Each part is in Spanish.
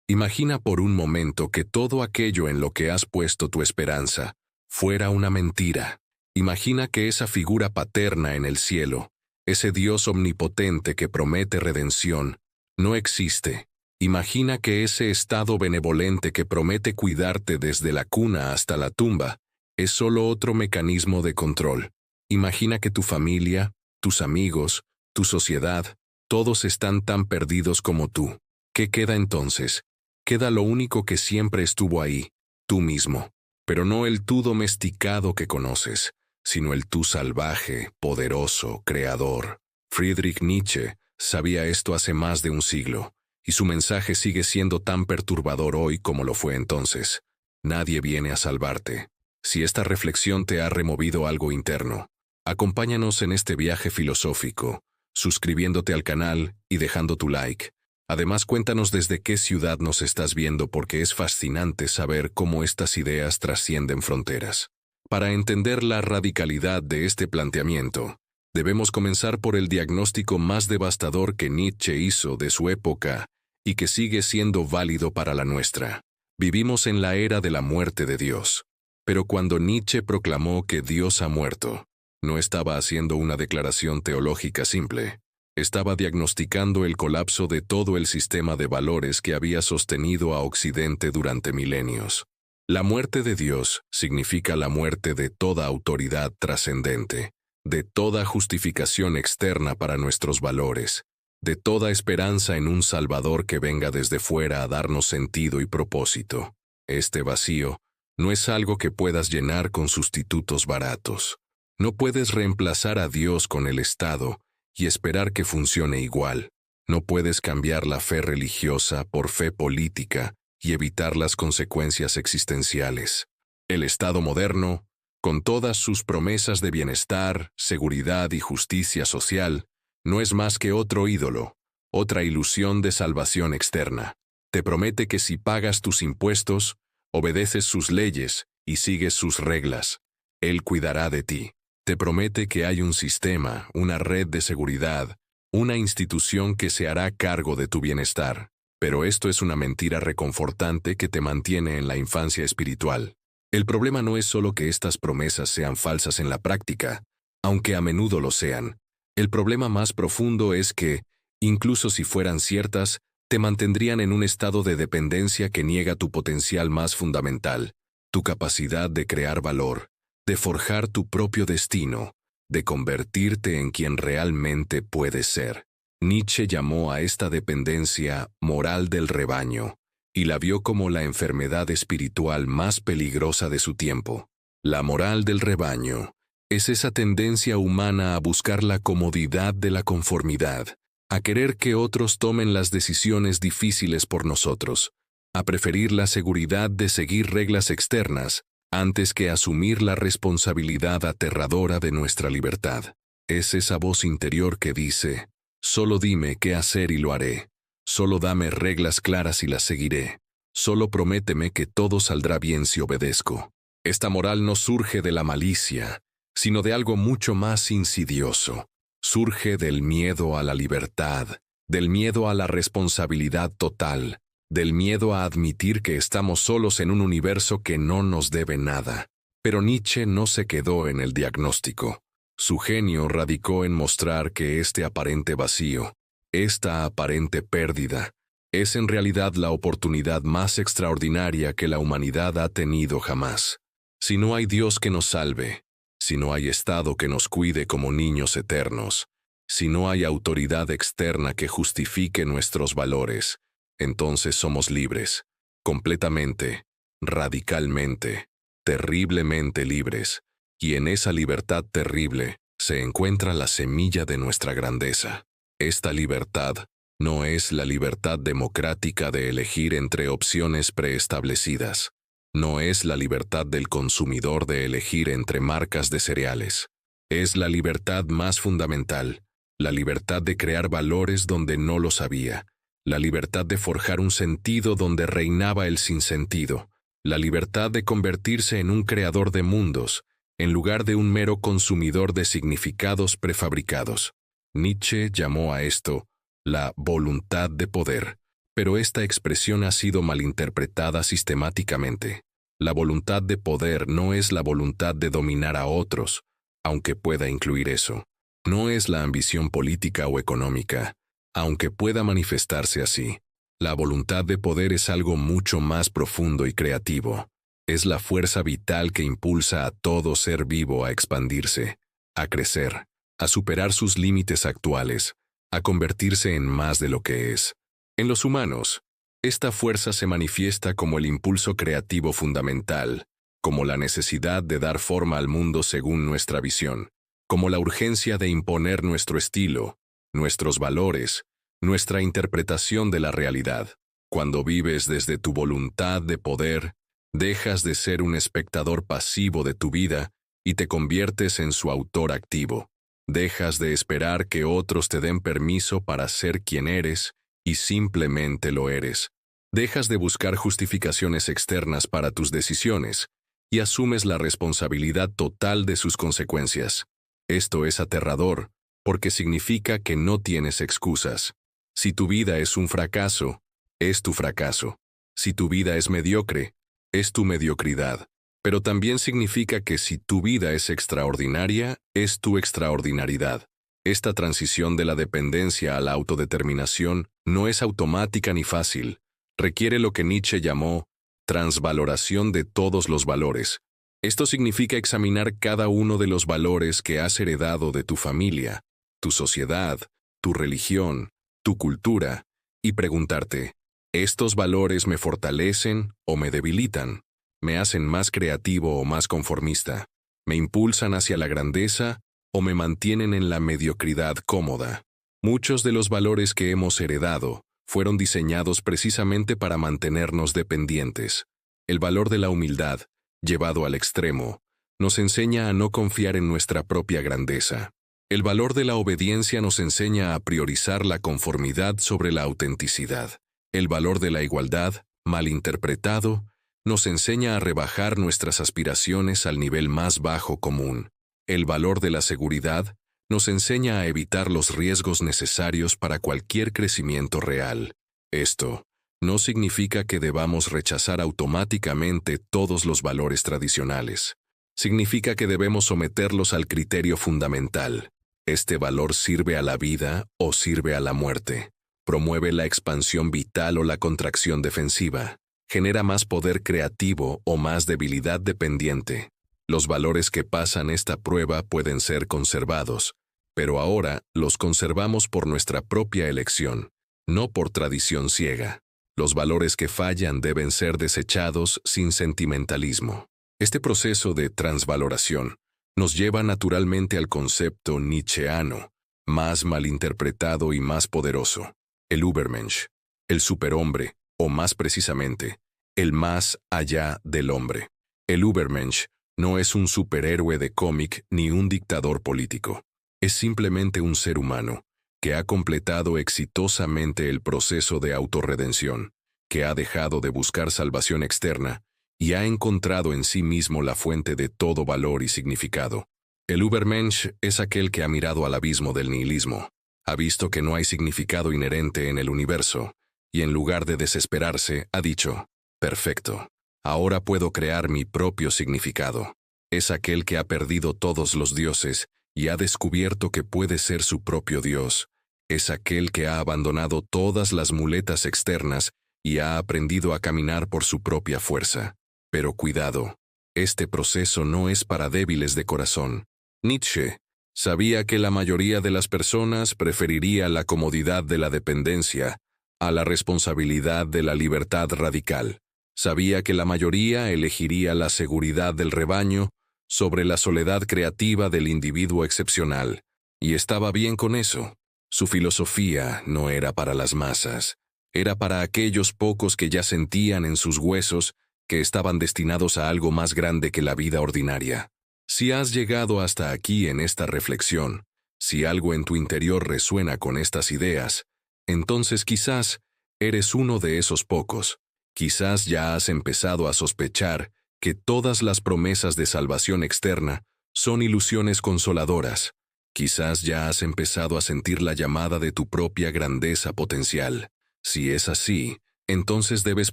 Imagina por un momento que todo aquello en lo que has puesto tu esperanza fuera una mentira. Imagina que esa figura paterna en el cielo, ese Dios omnipotente que promete redención, no existe. Imagina que ese estado benevolente que promete cuidarte desde la cuna hasta la tumba es solo otro mecanismo de control. Imagina que tu familia, tus amigos, tu sociedad, todos están tan perdidos como tú. ¿Qué queda entonces? Queda lo único que siempre estuvo ahí, tú mismo. Pero no el tú domesticado que conoces, sino el tú salvaje, poderoso, creador. Friedrich Nietzsche sabía esto hace más de un siglo, y su mensaje sigue siendo tan perturbador hoy como lo fue entonces. Nadie viene a salvarte. Si esta reflexión te ha removido algo interno, acompáñanos en este viaje filosófico, suscribiéndote al canal y dejando tu like. Además, cuéntanos desde qué ciudad nos estás viendo porque es fascinante saber cómo estas ideas trascienden fronteras. Para entender la radicalidad de este planteamiento, debemos comenzar por el diagnóstico más devastador que Nietzsche hizo de su época y que sigue siendo válido para la nuestra. Vivimos en la era de la muerte de Dios. Pero cuando Nietzsche proclamó que Dios ha muerto, no estaba haciendo una declaración teológica simple. Estaba diagnosticando el colapso de todo el sistema de valores que había sostenido a Occidente durante milenios. La muerte de Dios significa la muerte de toda autoridad trascendente, de toda justificación externa para nuestros valores, de toda esperanza en un Salvador que venga desde fuera a darnos sentido y propósito. Este vacío no es algo que puedas llenar con sustitutos baratos. No puedes reemplazar a Dios con el Estado y esperar que funcione igual. No puedes cambiar la fe religiosa por fe política y evitar las consecuencias existenciales. El Estado moderno, con todas sus promesas de bienestar, seguridad y justicia social, no es más que otro ídolo, otra ilusión de salvación externa. Te promete que si pagas tus impuestos, obedeces sus leyes y sigues sus reglas, Él cuidará de ti. Te promete que hay un sistema, una red de seguridad, una institución que se hará cargo de tu bienestar. Pero esto es una mentira reconfortante que te mantiene en la infancia espiritual. El problema no es solo que estas promesas sean falsas en la práctica, aunque a menudo lo sean. El problema más profundo es que, incluso si fueran ciertas, te mantendrían en un estado de dependencia que niega tu potencial más fundamental, tu capacidad de crear valor, de forjar tu propio destino, de convertirte en quien realmente puedes ser. Nietzsche llamó a esta dependencia moral del rebaño, y la vio como la enfermedad espiritual más peligrosa de su tiempo. La moral del rebaño es esa tendencia humana a buscar la comodidad de la conformidad, a querer que otros tomen las decisiones difíciles por nosotros, a preferir la seguridad de seguir reglas externas antes que asumir la responsabilidad aterradora de nuestra libertad. Es esa voz interior que dice: solo dime qué hacer y lo haré. Solo dame reglas claras y las seguiré. Solo prométeme que todo saldrá bien si obedezco. Esta moral no surge de la malicia, sino de algo mucho más insidioso. Surge del miedo a la libertad, del miedo a la responsabilidad total, del miedo a admitir que estamos solos en un universo que no nos debe nada. Pero Nietzsche no se quedó en el diagnóstico. Su genio radicó en mostrar que este aparente vacío, esta aparente pérdida, es en realidad la oportunidad más extraordinaria que la humanidad ha tenido jamás. Si no hay Dios que nos salve, si no hay Estado que nos cuide como niños eternos, si no hay autoridad externa que justifique nuestros valores, entonces somos libres, completamente, radicalmente, terriblemente libres, y en esa libertad terrible se encuentra la semilla de nuestra grandeza. Esta libertad no es la libertad democrática de elegir entre opciones preestablecidas. No es la libertad del consumidor de elegir entre marcas de cereales. Es la libertad más fundamental, la libertad de crear valores donde no los había, la libertad de forjar un sentido donde reinaba el sinsentido, la libertad de convertirse en un creador de mundos, en lugar de un mero consumidor de significados prefabricados. Nietzsche llamó a esto la voluntad de poder. Pero esta expresión ha sido malinterpretada sistemáticamente. La voluntad de poder no es la voluntad de dominar a otros, aunque pueda incluir eso. No es la ambición política o económica, aunque pueda manifestarse así. La voluntad de poder es algo mucho más profundo y creativo. Es la fuerza vital que impulsa a todo ser vivo a expandirse, a crecer, a superar sus límites actuales, a convertirse en más de lo que es. En los humanos, esta fuerza se manifiesta como el impulso creativo fundamental, como la necesidad de dar forma al mundo según nuestra visión, como la urgencia de imponer nuestro estilo, nuestros valores, nuestra interpretación de la realidad. Cuando vives desde tu voluntad de poder, dejas de ser un espectador pasivo de tu vida y te conviertes en su autor activo. Dejas de esperar que otros te den permiso para ser quien eres y simplemente lo eres. Dejas de buscar justificaciones externas para tus decisiones y asumes la responsabilidad total de sus consecuencias. Esto es aterrador, porque significa que no tienes excusas. Si tu vida es un fracaso, es tu fracaso. Si tu vida es mediocre, es tu mediocridad. Pero también significa que si tu vida es extraordinaria, es tu extraordinariedad. Esta transición de la dependencia a la autodeterminación no es automática ni fácil. Requiere lo que Nietzsche llamó transvaloración de todos los valores. Esto significa examinar cada uno de los valores que has heredado de tu familia, tu sociedad, tu religión, tu cultura, y preguntarte, ¿estos valores me fortalecen o me debilitan? ¿Me hacen más creativo o más conformista? ¿Me impulsan hacia la grandeza o me mantienen en la mediocridad cómoda? Muchos de los valores que hemos heredado fueron diseñados precisamente para mantenernos dependientes. El valor de la humildad, llevado al extremo, nos enseña a no confiar en nuestra propia grandeza. El valor de la obediencia nos enseña a priorizar la conformidad sobre la autenticidad. El valor de la igualdad, mal interpretado, nos enseña a rebajar nuestras aspiraciones al nivel más bajo común. El valor de la seguridad nos enseña a evitar los riesgos necesarios para cualquier crecimiento real. Esto no significa que debamos rechazar automáticamente todos los valores tradicionales. Significa que debemos someterlos al criterio fundamental. ¿Este valor sirve a la vida o sirve a la muerte? ¿Promueve la expansión vital o la contracción defensiva? ¿Genera más poder creativo o más debilidad dependiente? Los valores que pasan esta prueba pueden ser conservados, pero ahora los conservamos por nuestra propia elección, no por tradición ciega. Los valores que fallan deben ser desechados sin sentimentalismo. Este proceso de transvaloración nos lleva naturalmente al concepto nietzscheano, más malinterpretado y más poderoso, el Übermensch, el superhombre, o más precisamente, el más allá del hombre. El Übermensch no es un superhéroe de cómic ni un dictador político. Es simplemente un ser humano que ha completado exitosamente el proceso de autorredención, que ha dejado de buscar salvación externa y ha encontrado en sí mismo la fuente de todo valor y significado. El Übermensch es aquel que ha mirado al abismo del nihilismo, ha visto que no hay significado inherente en el universo, y en lugar de desesperarse, ha dicho, perfecto, ahora puedo crear mi propio significado. Es aquel que ha perdido todos los dioses y ha descubierto que puede ser su propio Dios. Es aquel que ha abandonado todas las muletas externas y ha aprendido a caminar por su propia fuerza. Pero cuidado, este proceso no es para débiles de corazón. Nietzsche sabía que la mayoría de las personas preferiría la comodidad de la dependencia a la responsabilidad de la libertad radical. Sabía que la mayoría elegiría la seguridad del rebaño sobre la soledad creativa del individuo excepcional, y estaba bien con eso. Su filosofía no era para las masas, era para aquellos pocos que ya sentían en sus huesos que estaban destinados a algo más grande que la vida ordinaria. Si has llegado hasta aquí en esta reflexión, si algo en tu interior resuena con estas ideas, entonces quizás eres uno de esos pocos. Quizás ya has empezado a sospechar que todas las promesas de salvación externa son ilusiones consoladoras. Quizás ya has empezado a sentir la llamada de tu propia grandeza potencial. Si es así, entonces debes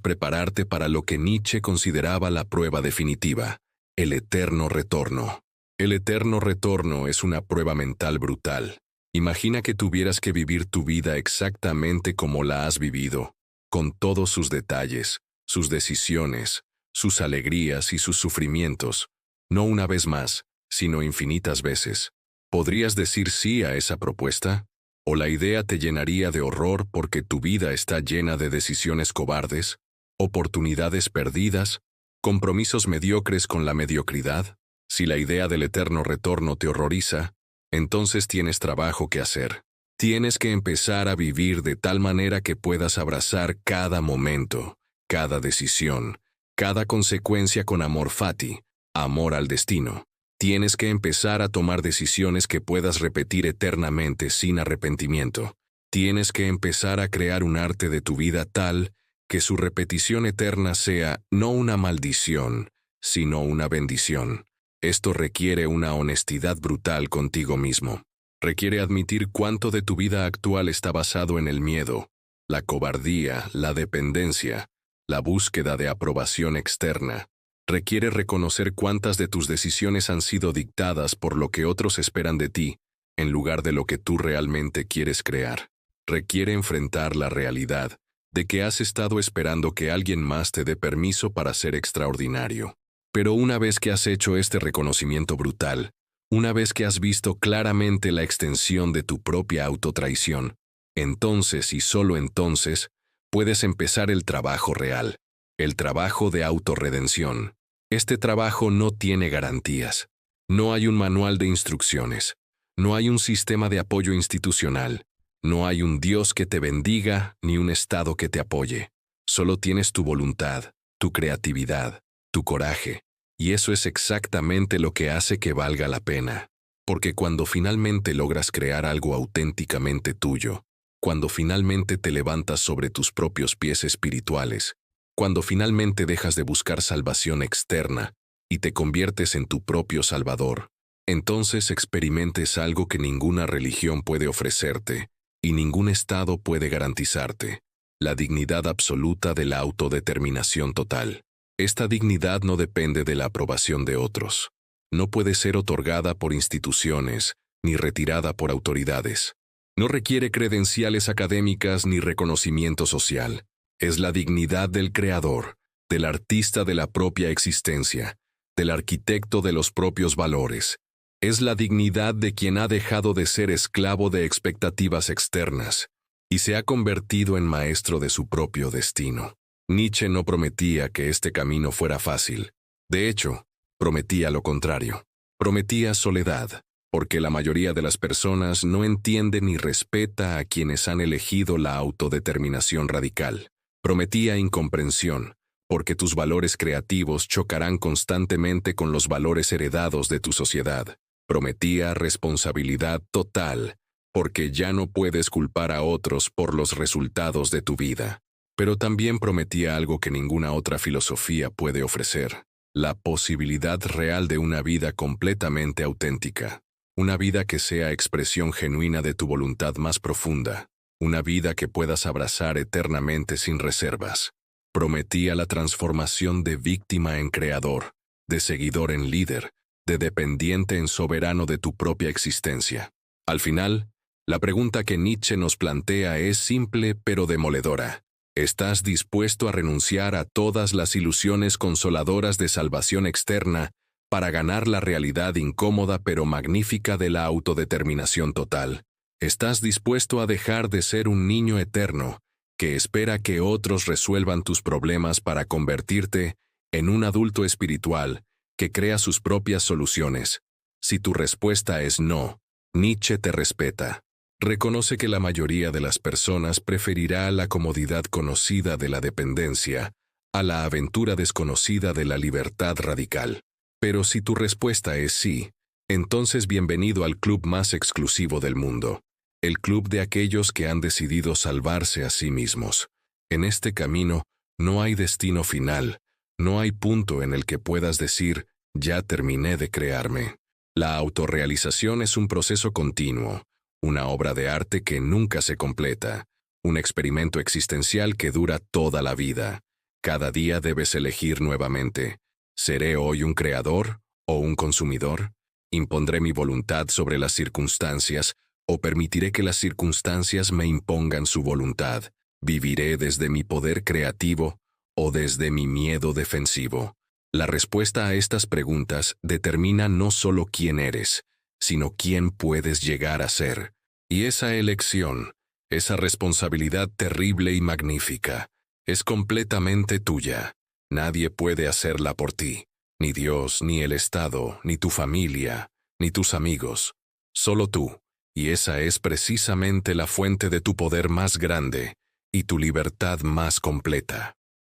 prepararte para lo que Nietzsche consideraba la prueba definitiva, el eterno retorno. El eterno retorno es una prueba mental brutal. Imagina que tuvieras que vivir tu vida exactamente como la has vivido, con todos sus detalles, sus decisiones, sus alegrías y sus sufrimientos, no una vez más, sino infinitas veces. ¿Podrías decir sí a esa propuesta? ¿O la idea te llenaría de horror porque tu vida está llena de decisiones cobardes, oportunidades perdidas, compromisos mediocres con la mediocridad? Si la idea del eterno retorno te horroriza, entonces tienes trabajo que hacer. Tienes que empezar a vivir de tal manera que puedas abrazar cada momento, cada decisión, cada consecuencia con amor fati, amor al destino. Tienes que empezar a tomar decisiones que puedas repetir eternamente sin arrepentimiento. Tienes que empezar a crear un arte de tu vida tal que su repetición eterna sea no una maldición, sino una bendición. Esto requiere una honestidad brutal contigo mismo. Requiere admitir cuánto de tu vida actual está basado en el miedo, la cobardía, la dependencia, la búsqueda de aprobación externa. Requiere reconocer cuántas de tus decisiones han sido dictadas por lo que otros esperan de ti, en lugar de lo que tú realmente quieres crear. Requiere enfrentar la realidad de que has estado esperando que alguien más te dé permiso para ser extraordinario. Pero una vez que has hecho este reconocimiento brutal, una vez que has visto claramente la extensión de tu propia autotraición, entonces y solo entonces, puedes empezar el trabajo real, el trabajo de autorredención. Este trabajo no tiene garantías. No hay un manual de instrucciones. No hay un sistema de apoyo institucional. No hay un Dios que te bendiga ni un Estado que te apoye. Solo tienes tu voluntad, tu creatividad, tu coraje. Y eso es exactamente lo que hace que valga la pena. Porque cuando finalmente logras crear algo auténticamente tuyo, cuando finalmente te levantas sobre tus propios pies espirituales, cuando finalmente dejas de buscar salvación externa y te conviertes en tu propio Salvador, entonces experimentes algo que ninguna religión puede ofrecerte y ningún Estado puede garantizarte: la dignidad absoluta de la autodeterminación total. Esta dignidad no depende de la aprobación de otros. No puede ser otorgada por instituciones ni retirada por autoridades. No requiere credenciales académicas ni reconocimiento social. Es la dignidad del creador, del artista de la propia existencia, del arquitecto de los propios valores. Es la dignidad de quien ha dejado de ser esclavo de expectativas externas y se ha convertido en maestro de su propio destino. Nietzsche no prometía que este camino fuera fácil. De hecho, prometía lo contrario. Prometía soledad, porque la mayoría de las personas no entiende ni respeta a quienes han elegido la autodeterminación radical. Prometía incomprensión, porque tus valores creativos chocarán constantemente con los valores heredados de tu sociedad. Prometía responsabilidad total, porque ya no puedes culpar a otros por los resultados de tu vida. Pero también prometía algo que ninguna otra filosofía puede ofrecer: la posibilidad real de una vida completamente auténtica. Una vida que sea expresión genuina de tu voluntad más profunda. Una vida que puedas abrazar eternamente sin reservas. Prometía la transformación de víctima en creador, de seguidor en líder, de dependiente en soberano de tu propia existencia. Al final, la pregunta que Nietzsche nos plantea es simple pero demoledora. ¿Estás dispuesto a renunciar a todas las ilusiones consoladoras de salvación externa para ganar la realidad incómoda pero magnífica de la autodeterminación total? ¿Estás dispuesto a dejar de ser un niño eterno que espera que otros resuelvan tus problemas para convertirte en un adulto espiritual que crea sus propias soluciones? Si tu respuesta es no, Nietzsche te respeta. Reconoce que la mayoría de las personas preferirá la comodidad conocida de la dependencia a la aventura desconocida de la libertad radical. Pero si tu respuesta es sí, entonces bienvenido al club más exclusivo del mundo, el club de aquellos que han decidido salvarse a sí mismos. En este camino no hay destino final, no hay punto en el que puedas decir, ya terminé de crearme. La autorrealización es un proceso continuo, una obra de arte que nunca se completa, un experimento existencial que dura toda la vida. Cada día debes elegir nuevamente. ¿Seré hoy un creador o un consumidor? ¿Impondré mi voluntad sobre las circunstancias o permitiré que las circunstancias me impongan su voluntad? ¿Viviré desde mi poder creativo o desde mi miedo defensivo? La respuesta a estas preguntas determina no solo quién eres, sino quién puedes llegar a ser. Y esa elección, esa responsabilidad terrible y magnífica, es completamente tuya. Nadie puede hacerla por ti. Ni Dios, ni el Estado, ni tu familia, ni tus amigos. Solo tú. Y esa es precisamente la fuente de tu poder más grande y tu libertad más completa.